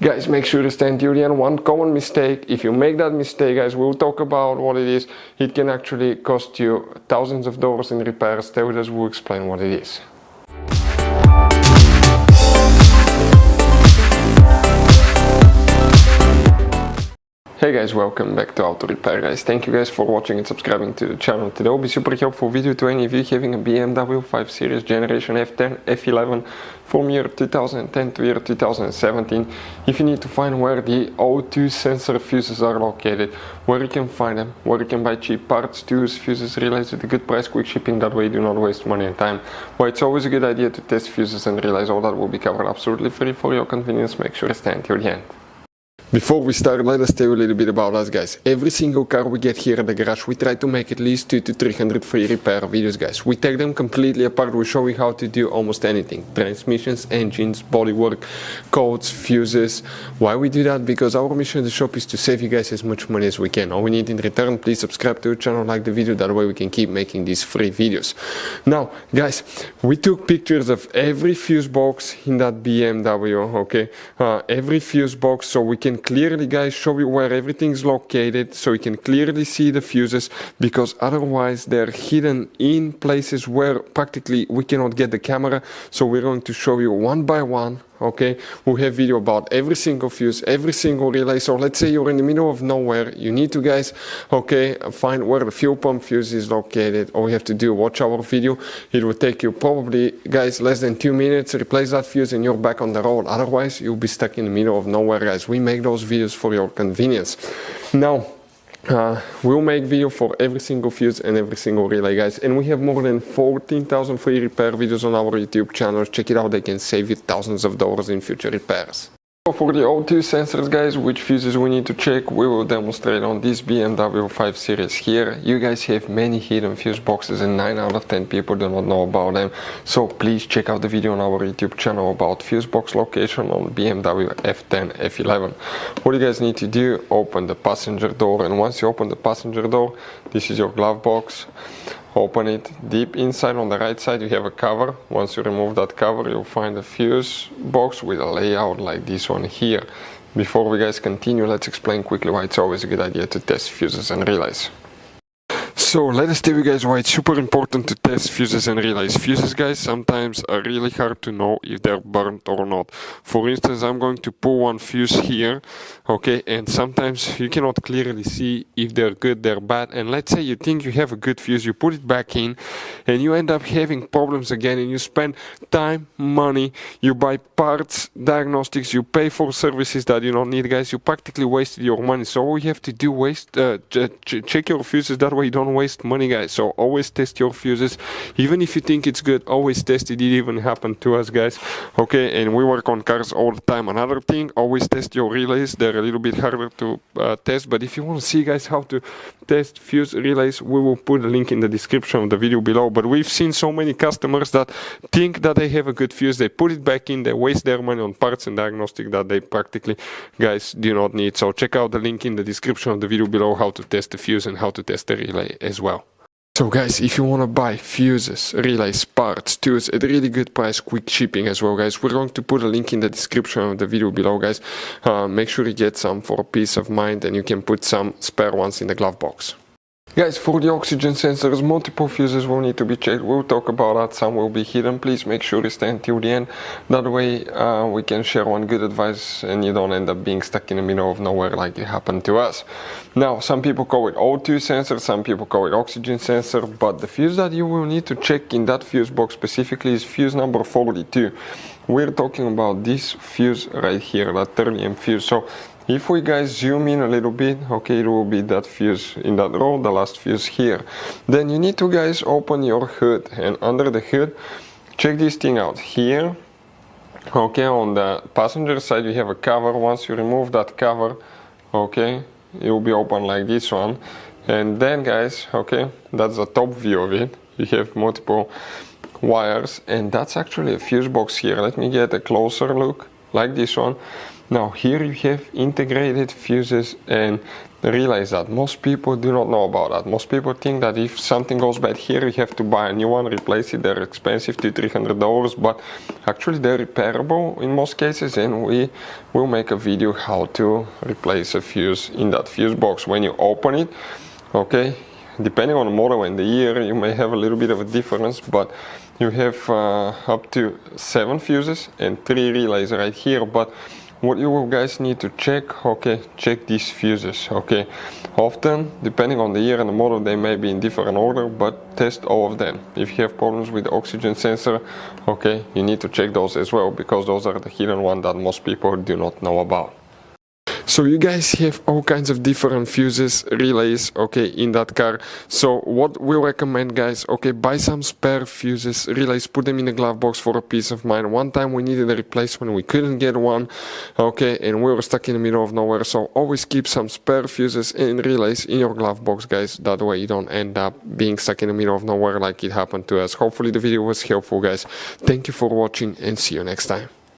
Guys, make sure to stay until the end. One common mistake, if you make that mistake, guys, we'll talk about what it is. It can actually cost you thousands of dollars in repairs. Stay with us, we'll explain what it is. Hey guys, welcome back to Auto Repair, guys. Thank you guys for watching and subscribing to the channel. Today will be super helpful video to any of you having a BMW 5 Series Generation F10 F11 from year 2010 to year 2017. If you need to find where the O2 sensor fuses are located, where you can find them, where you can buy cheap parts, tools, fuses, relays at a good price, quick shipping, that way you do not waste money and time. Well, it's always a good idea to test fuses and relays. All that will be covered absolutely free for your convenience. Make sure to stay until the end. Before we start, let us tell you a little bit about us, guys. Every single car we get here at the garage, we try to make at least 200 to 300 free repair videos, guys. We take them completely apart. We show you how to do almost anything. Transmissions, engines, bodywork, codes, fuses. Why we do that? Because our mission in the shop is to save you guys as much money as we can. All we need in return, please subscribe to the channel, like the video, that way we can keep making these free videos. Now, guys, we took pictures of every fuse box in that BMW, okay? Every fuse box, so we can clearly, guys, show you where everything is located, so you can clearly see the fuses, because otherwise they're hidden in places where practically we cannot get the camera. So we're going to show you one by one, okay? We have video about every single fuse, every single relay. So let's say you're in the middle of nowhere, you need to, guys, okay, find where the fuel pump fuse is located. All you have to do, watch our video. It will take you probably, guys, less than 2 minutes, replace that fuse and you're back on the road. Otherwise you'll be stuck in the middle of nowhere, guys. We make those videos for your convenience. Now, we'll make video for every single fuse and every single relay, guys, and we have more than 14,000 free repair videos on our YouTube channel. Check it out, they can save you thousands of dollars in future repairs. So for the O2 sensors, guys, which fuses we need to check, we will demonstrate on this BMW 5 Series here. You guys have many hidden fuse boxes and 9 out of 10 people do not know about them. So please check out the video on our YouTube channel about fuse box location on BMW F10 F11. What you guys need to do, open the passenger door, and once you open the passenger door, this is your glove box. Open it. Deep inside on the right side you have a cover. Once you remove that cover, you'll find a fuse box with a layout like this one here. Before we guys continue, let's explain quickly why it's always a good idea to test fuses and relays. So let us tell you guys why it's super important to test fuses and relays. Fuses, guys, sometimes are really hard to know if they're burnt or not. For instance, I'm going to pull one fuse here, okay, and sometimes you cannot clearly see if they're good, they're bad. And let's say you think you have a good fuse, you put it back in, and you end up having problems again, and you spend time, money, you buy parts, diagnostics, you pay for services that you don't need, guys. You practically wasted your money. So all you have to do, check your fuses, that way you don't waste money, guys. So always test your fuses, even if you think it's good. Always test it. It even happened to us, guys, okay? And we work on cars all the time. Another thing, always test your relays. They're a little bit harder to test, but if you want to see, guys, how to test fuse relays, we will put a link in the description of the video below. But we've seen so many customers that think that they have a good fuse, they put it back in, they waste their money on parts and diagnostic that they practically, guys, do not need. So check out the link in the description of the video below, how to test the fuse and how to test the relay as well. So guys, if you want to buy fuses, relays, parts, tools at a really good price, quick shipping as well, guys, we're going to put a link in the description of the video below, guys. Make sure you get some for peace of mind, and you can put some spare ones in the glove box. Guys, for the oxygen sensors, multiple fuses will need to be checked. We'll talk about that. Some will be hidden. Please make sure you stay until the end. That way we can share one good advice and you don't end up being stuck in the middle of nowhere like it happened to us. Now, some people call it O2 sensor, some people call it oxygen sensor, but the fuse that you will need to check in that fuse box specifically is fuse number 42. We're talking about this fuse right here, that 30 fuse. So if we, guys, zoom in a little bit, okay, it will be that fuse in that row, the last fuse here. Then you need to, guys, open your hood, and under the hood, check this thing out here. Okay, on the passenger side you have a cover. Once you remove that cover, okay, it will be open like this one. And then, guys, okay, that's the top view of it. You have multiple wires, and that's actually a fuse box here. Let me get a closer look. like this one. Now here you have integrated fuses and relays that most people do not know about that. Most people think that if something goes bad here, you have to buy a new one, replace it. They're expensive, $200-300, but actually they're repairable in most cases, and we will make a video how to replace a fuse in that fuse box. When you open it, okay, depending on the model and the year, you may have a little bit of a difference, but you have up to 7 fuses and 3 relays right here. But what you will guys need to check, okay, check these fuses, okay. Often, depending on the year and the model, they may be in different order, but test all of them. If you have problems with the oxygen sensor, okay, you need to check those as well, because those are the hidden ones that most people do not know about. So you guys have all kinds of different fuses, relays, okay, in that car. So what we recommend, guys, okay, buy some spare fuses, relays, put them in the glove box for a peace of mind. One time we needed a replacement, we couldn't get one, okay, and we were stuck in the middle of nowhere. So always keep some spare fuses and relays in your glove box, guys. That way you don't end up being stuck in the middle of nowhere like it happened to us. Hopefully the video was helpful, guys. Thank you for watching and see you next time.